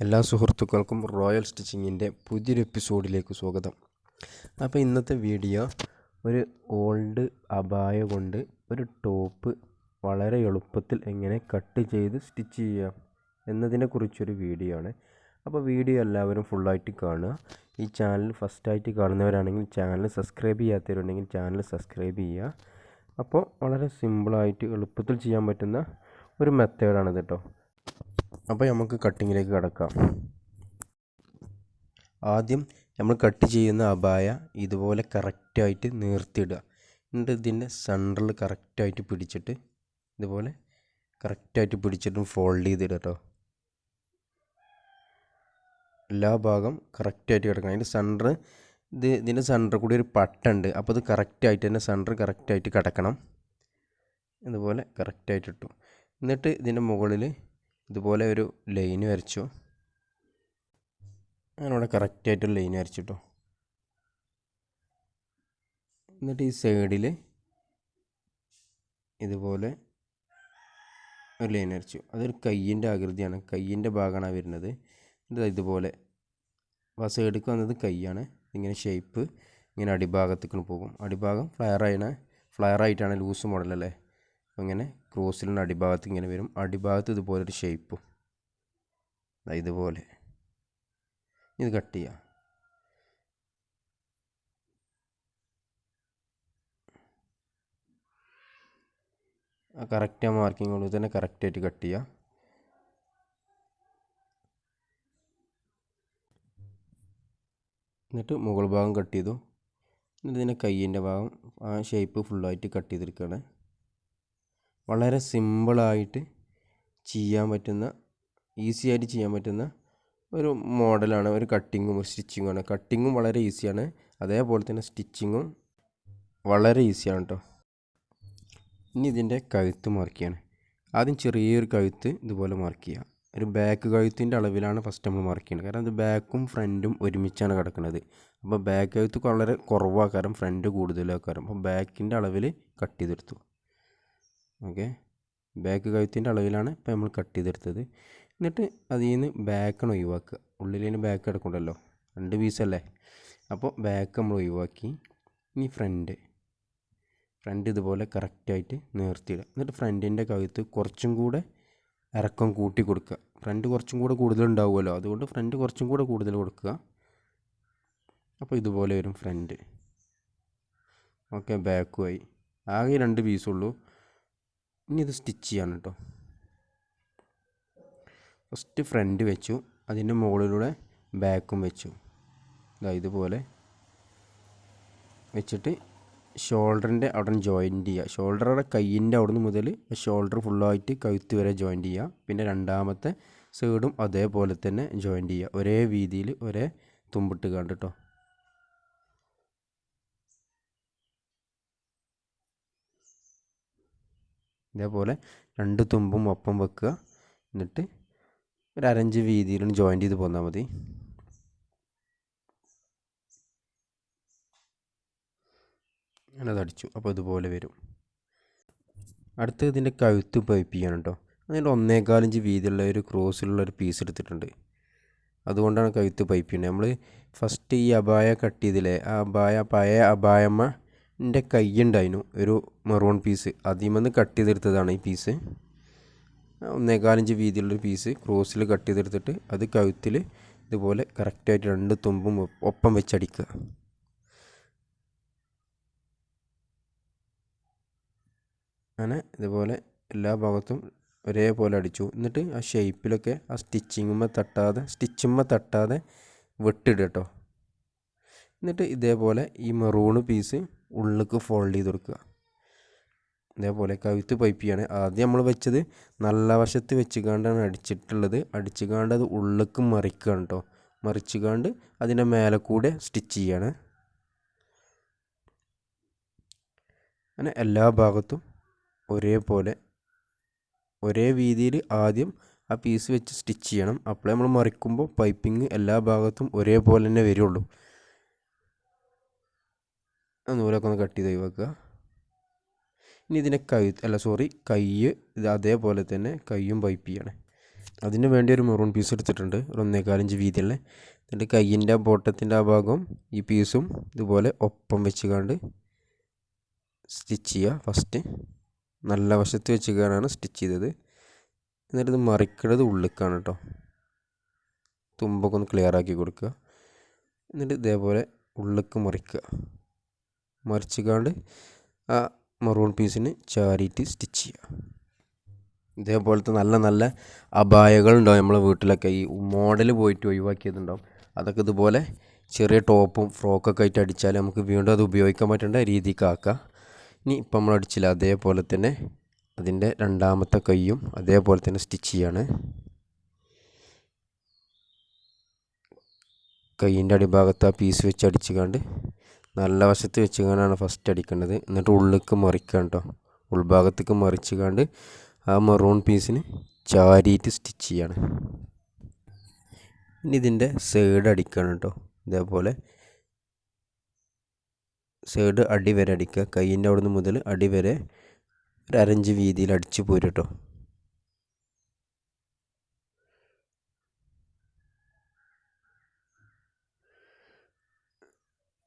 എല്ലാ സുഹൃത്തുക്കൾക്കും റോയൽ സ്റ്റിച്ചിങ്ങിൻ്റെ പുതിയൊരു എപ്പിസോഡിലേക്ക് സ്വാഗതം. അപ്പോൾ ഇന്നത്തെ വീഡിയോ ഒരു ഓൾഡ് അബായ കൊണ്ട് ഒരു ടോപ്പ് വളരെ എളുപ്പത്തിൽ എങ്ങനെ കട്ട് ചെയ്ത് സ്റ്റിച്ച് ചെയ്യാം എന്നതിനെക്കുറിച്ചൊരു വീഡിയോ ആണ്. അപ്പോൾ വീഡിയോ എല്ലാവരും ഫുള്ളായിട്ട് കാണുക. ഈ ചാനൽ ഫസ്റ്റായിട്ട് കാണുന്നവരാണെങ്കിൽ ചാനൽ സബ്സ്ക്രൈബ് ചെയ്യാത്തവരുണ്ടെങ്കിൽ ചാനൽ സബ്സ്ക്രൈബ് ചെയ്യുക. അപ്പോൾ വളരെ സിമ്പിളായിട്ട് എളുപ്പത്തിൽ ചെയ്യാൻ പറ്റുന്ന ഒരു മെത്തേഡാണിത് കേട്ടോ. അപ്പോൾ നമുക്ക് കട്ടിങ്ങിലേക്ക് കടക്കാം. ആദ്യം നമ്മൾ കട്ട് ചെയ്യുന്ന അബായ ഇതുപോലെ കറക്റ്റായിട്ട് നീർത്തിയിടുക. എന്നിട്ട് ഇതിൻ്റെ സെൻറ്ററിൽ കറക്റ്റായിട്ട് പിടിച്ചിട്ട് ഇതുപോലെ കറക്റ്റായിട്ട് പിടിച്ചിട്ടും ഫോൾഡ് ചെയ്തിടുക കേട്ടോ. എല്ലാ ഭാഗം കറക്റ്റായിട്ട് കിടക്കണം. അതിൻ്റെ സെൻറ്റർ ഇതിൻ്റെ സെൻറ്ററിൽ കൂടി ഒരു പട്ടുണ്ട്. അപ്പോൾ ഇത് കറക്റ്റായിട്ട് തന്നെ സെൻറ്റർ കറക്റ്റായിട്ട് കിടക്കണം. ഇതുപോലെ കറക്റ്റായിട്ട് ഇട്ടു. എന്നിട്ട് ഇതിൻ്റെ മുകളിൽ ഇതുപോലെ ഒരു ലൈൻ വരച്ചു. ഞാനിവിടെ കറക്റ്റായിട്ടൊരു ലൈൻ വരച്ചിട്ടോ. എന്നിട്ട് ഈ സൈഡിൽ ഇതുപോലെ ഒരു ലൈൻ വരച്ചു. അതൊരു കയ്യിൻ്റെ ആകൃതിയാണ്, കയ്യിൻ്റെ ഭാഗമാണ് വരുന്നത്. ഇതുപോലെ ആ സൈഡിലേക്ക് വന്നത് കൈയാണ്. ഇങ്ങനെ ഷേപ്പ് ഇങ്ങനെ അടിഭാഗത്തേക്ക് പോകും. അടിഭാഗം ഫ്ലയറായിട്ടാണ് ലൂസ് മോഡലല്ലേ. അപ്പോൾ ഇങ്ങനെ ക്രോസിലുള്ള അടിഭാഗത്ത് ഇങ്ങനെ വരും. അടിഭാഗത്ത് ഇതുപോലൊരു ഷേപ്പും ഇതുപോലെ ഇത് കട്ട് ചെയ്യുക. ആ കറക്റ്റ് ആ മാർക്കിംഗ് കൊണ്ട് തന്നെ കറക്റ്റായിട്ട് കട്ട് ചെയ്യുക. എന്നിട്ട് മുകൾ ഭാഗം കട്ട് ചെയ്തു. എന്നിട്ട് ഇതിൻ്റെ കയ്യിൻ്റെ ഭാഗം ആ ഷേപ്പ് ഫുള്ളായിട്ട് കട്ട് ചെയ്തെടുക്കുകയാണ്. വളരെ സിമ്പിളായിട്ട് ചെയ്യാൻ പറ്റുന്ന, ഈസി ആയിട്ട് ചെയ്യാൻ പറ്റുന്ന ഒരു മോഡലാണ്. ഒരു കട്ടിങ്ങും ഒരു സ്റ്റിച്ചിങ്ങുമാണ്. കട്ടിങ്ങും വളരെ ഈസിയാണ്, അതേപോലെ തന്നെ സ്റ്റിച്ചിങ്ങും വളരെ ഈസിയാണ് കേട്ടോ. ഇനി ഇതിൻ്റെ കഴുത്ത് മാർക്ക് ചെയ്യാണ്. ആദ്യം ചെറിയൊരു കഴുത്ത് ഇതുപോലെ മാർക്ക് ചെയ്യുക. ഒരു ബാക്ക് കഴുത്തിൻ്റെ അളവിലാണ് ഫസ്റ്റ് നമ്മൾ മാർക്ക് ചെയ്യുന്നത്. കാരണം ഇത് ബാക്കും ഫ്രണ്ടും ഒരുമിച്ചാണ് കിടക്കുന്നത്. അപ്പോൾ ബാക്ക് കഴുത്ത് വളരെ കുറവാക്കാരം, ഫ്രണ്ട് കൂടുതലാക്കാരം. അപ്പോൾ ബാക്കിൻ്റെ അളവിൽ കട്ട് ചെയ്തെടുത്തു. ഓക്കെ, ബാക്ക് കഴുത്തിൻ്റെ അളവിലാണ് ഇപ്പോൾ നമ്മൾ കട്ട് ചെയ്തെടുത്തത്. എന്നിട്ട് അതിൽ നിന്ന് ബാക്കാണ് ഒഴിവാക്കുക. ഉള്ളിൽ ബാക്ക് കിടക്കുന്നുണ്ടല്ലോ, 2 പീസല്ലേ. അപ്പോൾ ബാക്ക് നമ്മൾ ഒഴിവാക്കി. ഇനി ഫ്രണ്ട് ഇതുപോലെ കറക്റ്റായിട്ട് നിർത്തിയിടുക. എന്നിട്ട് ഫ്രണ്ടിൻ്റെ കഴുത്ത് കുറച്ചും കൂടെ ഇറക്കം കൂട്ടി കൊടുക്കുക. ഫ്രണ്ട് കുറച്ചും കൂടെ കൂടുതലുണ്ടാവുമല്ലോ, അതുകൊണ്ട് ഫ്രണ്ട് കുറച്ചും കൂടെ കൂടുതൽ കൊടുക്കുക. അപ്പോൾ ഇതുപോലെ വരും ഫ്രണ്ട്. ഓക്കെ, ബാക്കുമായി ആകെ 2 പീസുള്ളൂ. ഇനി ഇത് സ്റ്റിച്ച് ചെയ്യാണ് കേട്ടോ. ഫസ്റ്റ് ഫ്രണ്ട് വെച്ചു, അതിൻ്റെ മുകളിലൂടെ ബാക്കും വെച്ചു. ഇതുപോലെ വെച്ചിട്ട് ഷോൾഡറിൻ്റെ അവിടെ ജോയിൻറ്റ് ചെയ്യുക. ഷോൾഡറുടെ കയ്യിൻ്റെ അവിടെ നിന്ന് മുതൽ ഷോൾഡർ ഫുള്ളായിട്ട് കഴുത്ത് വരെ ജോയിൻറ്റ് ചെയ്യുക. പിന്നെ രണ്ടാമത്തെ സൈഡും അതേപോലെ തന്നെ ജോയിൻറ്റ് ചെയ്യുക. ഒരേ വീതിയിൽ ഒരേ തുമ്പിട്ട് കണ്ട് കേട്ടോ. ഇതേപോലെ 2 തുമ്പും ഒപ്പം വെക്കുക. എന്നിട്ട് ഒരു 1/2 ഇഞ്ച് വീതിയിലും ജോയിൻറ്റ് ചെയ്ത് പോന്നാൽ മതി. അങ്ങനെ അതടിച്ചു. അപ്പോൾ ഇതുപോലെ വരും. അടുത്ത് ഇതിൻ്റെ കഴുത്ത് പൈപ്പ് ചെയ്യണം കേട്ടോ. അതിൻ്റെ 1.25 ഇഞ്ച് വീതിയുള്ള ഒരു ക്രോസിലുള്ള ഒരു പീസ് എടുത്തിട്ടുണ്ട്. അതുകൊണ്ടാണ് കഴുത്ത് പൈപ്പ് ചെയ്യുന്നത്. നമ്മൾ ഫസ്റ്റ് ഈ അബായ കട്ട് ചെയ്തില്ലേ, ആ പഴയ അബായമ്മൻ്റെ കൈയുണ്ടായിരുന്നു ഒരു മെറൂൺ പീസ്, അതിൽ നിന്ന് കട്ട് ചെയ്തെടുത്തതാണ് ഈ പീസ്. 1.25 ഇഞ്ച് വീതിയുള്ളൊരു പീസ് ക്രോസിൽ കട്ട് ചെയ്തെടുത്തിട്ട് അത് കഴുത്തിൽ ഇതുപോലെ കറക്റ്റായിട്ട് 2 തുമ്പും ഒപ്പം വെച്ചടിക്കുക. അങ്ങനെ ഇതുപോലെ എല്ലാ ഭാഗത്തും ഒരേപോലെ അടിച്ചു. എന്നിട്ട് ആ ഷേപ്പിലൊക്കെ ആ സ്റ്റിച്ചുമ്മ തട്ടാതെ വെട്ടിടുക കേട്ടോ. എന്നിട്ട് ഇതേപോലെ ഈ മെറൂണ് പീസ് ഉള്ളിലേക്ക് ഫോൾഡ് ചെയ്ത് കൊടുക്കുക. ഇതേപോലെ കഴുത്ത് പൈപ്പ് ചെയ്യാണ്. ആദ്യം നമ്മൾ വെച്ചത് നല്ല വശത്ത് വെച്ചുകൊണ്ടാണ് അടിച്ചിട്ടുള്ളത്. അടിച്ചുകൊണ്ട് അത് ഉള്ളിലേക്ക് മറിക്കുകയാണ് കേട്ടോ. മറിച്ചുകൊണ്ട് അതിൻ്റെ മേലെ കൂടെ സ്റ്റിച്ച് ചെയ്യാണ്. അങ്ങനെ എല്ലാ ഭാഗത്തും ഒരേപോലെ ഒരേ വീതിയിൽ ആദ്യം ആ പീസ് വെച്ച് സ്റ്റിച്ച് ചെയ്യണം. അപ്പോഴേ നമ്മൾ മറിക്കുമ്പോൾ പൈപ്പിങ് എല്ലാ ഭാഗത്തും ഒരേപോലെ തന്നെ വരുള്ളൂ. ആ നൂലൊക്കെ ഒന്ന് കട്ട് ചെയ്ത് ഒഴിവാക്കുക. ഇനി ഇതിനെ കൈ ഇത് അതേപോലെ തന്നെ കൈയും പൈപ്പ് ചെയ്യണം. അതിന് വേണ്ടി ഒരു മെറൂൺ പീസ് എടുത്തിട്ടുണ്ട്, ഒരു 1.25 വീതിയുള്ള. എന്നിട്ട് കയ്യിൻ്റെ ബോട്ടത്തിൻ്റെ ആ ഭാഗം ഈ പീസും ഇതുപോലെ ഒപ്പം വെച്ചുകൊണ്ട് സ്റ്റിച്ച് ചെയ്യുക. ഫസ്റ്റ് നല്ല വശത്ത് വെച്ചുകൊണ്ടാണ് സ്റ്റിച്ച് ചെയ്തത്. എന്നിട്ട് ഇത് മറിക്കുന്നത് ഉള്ളിലേക്കാണ് കേട്ടോ. തുമ്പൊക്കെ ഒന്ന് ക്ലിയർ ആക്കി കൊടുക്കുക. എന്നിട്ട് ഇതേപോലെ ഉള്ളിലേക്ക് മറിച്ചുകൊണ്ട് ആ മെറൂൺ പീസിന് ചാരിയിട്ട് സ്റ്റിച്ച് ചെയ്യുക. ഇതേപോലത്തെ നല്ല നല്ല അബായകളുണ്ടാവും നമ്മളെ വീട്ടിലൊക്കെ. ഈ മോഡൽ പോയിട്ട് ഒഴിവാക്കിയതുണ്ടാവും. അതൊക്കെ ഇതുപോലെ ചെറിയ ടോപ്പും ഫ്രോക്കൊക്കെ ആയിട്ട് അടിച്ചാൽ നമുക്ക് വീണ്ടും അത് ഉപയോഗിക്കാൻ പറ്റേണ്ട രീതിക്ക് ആക്കാം. ഇനി ഇപ്പം നമ്മൾ അടിച്ചില്ല, അതേപോലെ തന്നെ അതിൻ്റെ രണ്ടാമത്തെ കൈയും അതേപോലെ തന്നെ സ്റ്റിച്ച് ചെയ്യാണ്. കൈയിൻ്റെ അടിഭാഗത്ത് ആ പീസ് വെച്ച് അടിച്ചുകൊണ്ട് നല്ല വശത്ത് വെച്ചുകൊണ്ടാണ് ഫസ്റ്റ് അടിക്കേണ്ടത്. എന്നിട്ട് ഉള്ളിലേക്ക് മറിക്കുക കേട്ടോ. ഉൾഭാഗത്തേക്ക് മറിച്ചുകൊണ്ട് ആ മെറൂൺ പീസിന് ചാരിയിട്ട് സ്റ്റിച്ച് ചെയ്യാണ്. ഇനി ഇതിൻ്റെ സൈഡ് അടിക്കണം കേട്ടോ. ഇതേപോലെ സൈഡ് അടി വരെ അടിക്കുക. കൈയിൻ്റെ അവിടെ നിന്ന് മുതൽ അടി വരെ ഒരു 1.5 ഇഞ്ച് വീതിയിൽ അടിച്ച് പോരും കേട്ടോ.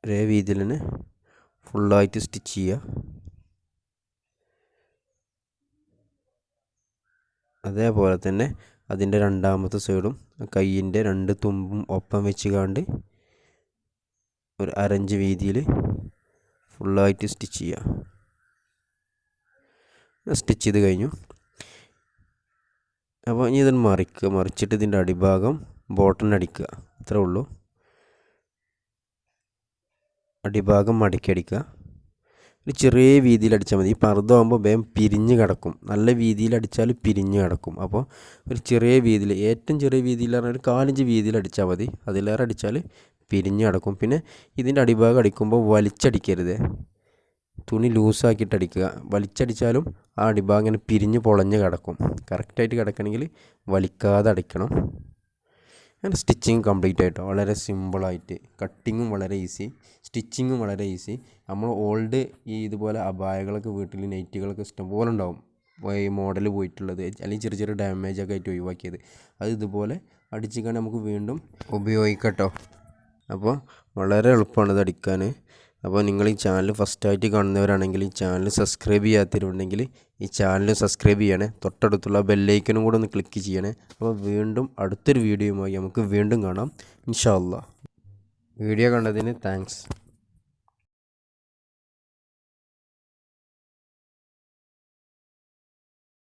ഒരേ വീതിയിൽ തന്നെ ഫുള്ളായിട്ട് സ്റ്റിച്ച് ചെയ്യുക. അതേപോലെ തന്നെ അതിൻ്റെ രണ്ടാമത്തെ സൈഡും കയ്യിൻ്റെ 2 തുമ്പും ഒപ്പം വെച്ചുകൊണ്ട് ഒരു 1.5 ഇഞ്ച് വീതിയിൽ ഫുള്ളായിട്ട് സ്റ്റിച്ച് ചെയ്യുക. സ്റ്റിച്ച് ചെയ്ത് കഴിഞ്ഞു. അപ്പോൾ ഇനി ഇതിന് മറിച്ചിട്ട് ഇതിൻ്റെ അടിഭാഗം ബോട്ടൺ അടിക്കുക. അത്രേ ഉള്ളൂ. അടിഭാഗം മടക്കി അടിക്കുക. ഒരു ചെറിയ വീതിയിൽ അടിച്ചാൽ മതി. ഈ പർദ്ദമാകുമ്പോൾ വേഗം പിരിഞ്ഞ് കിടക്കും. നല്ല വീതിയിൽ അടിച്ചാൽ പിരിഞ്ഞ് കിടക്കും. അപ്പോൾ ഒരു ചെറിയ വീതിയിൽ, ഏറ്റവും ചെറിയ വീതിയിൽ പറഞ്ഞാൽ ഒരു 1/4 ഇഞ്ച് വീതിയിൽ അടിച്ചാൽ മതി. അതിലേറെ അടിച്ചാൽ പിരിഞ്ഞ് കിടക്കും. പിന്നെ ഇതിൻ്റെ അടിഭാഗം അടിക്കുമ്പോൾ വലിച്ചടിക്കരുത്. തുണി ലൂസാക്കിയിട്ട് അടിക്കുക. വലിച്ചടിച്ചാലും ആ അടിഭാഗം ഇങ്ങനെ പിരിഞ്ഞ് പൊളഞ്ഞ് കിടക്കും. കറക്റ്റായിട്ട് കിടക്കണമെങ്കിൽ വലിക്കാതെ അടിക്കണം. അങ്ങനെ സ്റ്റിച്ചിങ് കംപ്ലീറ്റ് ആയിട്ടോ. വളരെ സിമ്പിളായിട്ട്, കട്ടിങ്ങും വളരെ ഈസി, സ്റ്റിച്ചിങ്ങും വളരെ ഈസി. നമ്മൾ ഓൾഡ് ഇതുപോലെ അബായകളൊക്കെ വീട്ടിൽ നൈറ്റികളൊക്കെ ഇഷ്ടംപോലെ ഉണ്ടാവും, ഈ മോഡൽ പോയിട്ടുള്ളത്, അല്ലെങ്കിൽ ചെറിയ ചെറിയ ഡാമേജൊക്കെ ആയിട്ട് ഒഴിവാക്കിയത്. അത് ഇതുപോലെ അടിച്ചിട്ട് നമുക്ക് വീണ്ടും ഉപയോഗിക്കാം കേട്ടോ. അപ്പോൾ വളരെ എളുപ്പമാണ് ഇത് അടിക്കാൻ. അപ്പോൾ നിങ്ങൾ ഈ ചാനൽ ഫസ്റ്റായിട്ട് കാണുന്നവരാണെങ്കിൽ ഈ ചാനൽ സബ്സ്ക്രൈബ് ചെയ്യാത്തവരുണ്ടെങ്കിൽ ഈ ചാനൽ സബ്സ്ക്രൈബ് ചെയ്യണേ. തൊട്ടടുത്തുള്ള ബെല്ലൈക്കനും കൂടെ ഒന്ന് ക്ലിക്ക് ചെയ്യണേ. അപ്പോൾ വീണ്ടും അടുത്തൊരു വീഡിയോയുമായി നമുക്ക് വീണ്ടും കാണാം ഇൻഷാ അല്ലാഹ്. വീഡിയോ കണ്ടതിന് താങ്ക്സ്.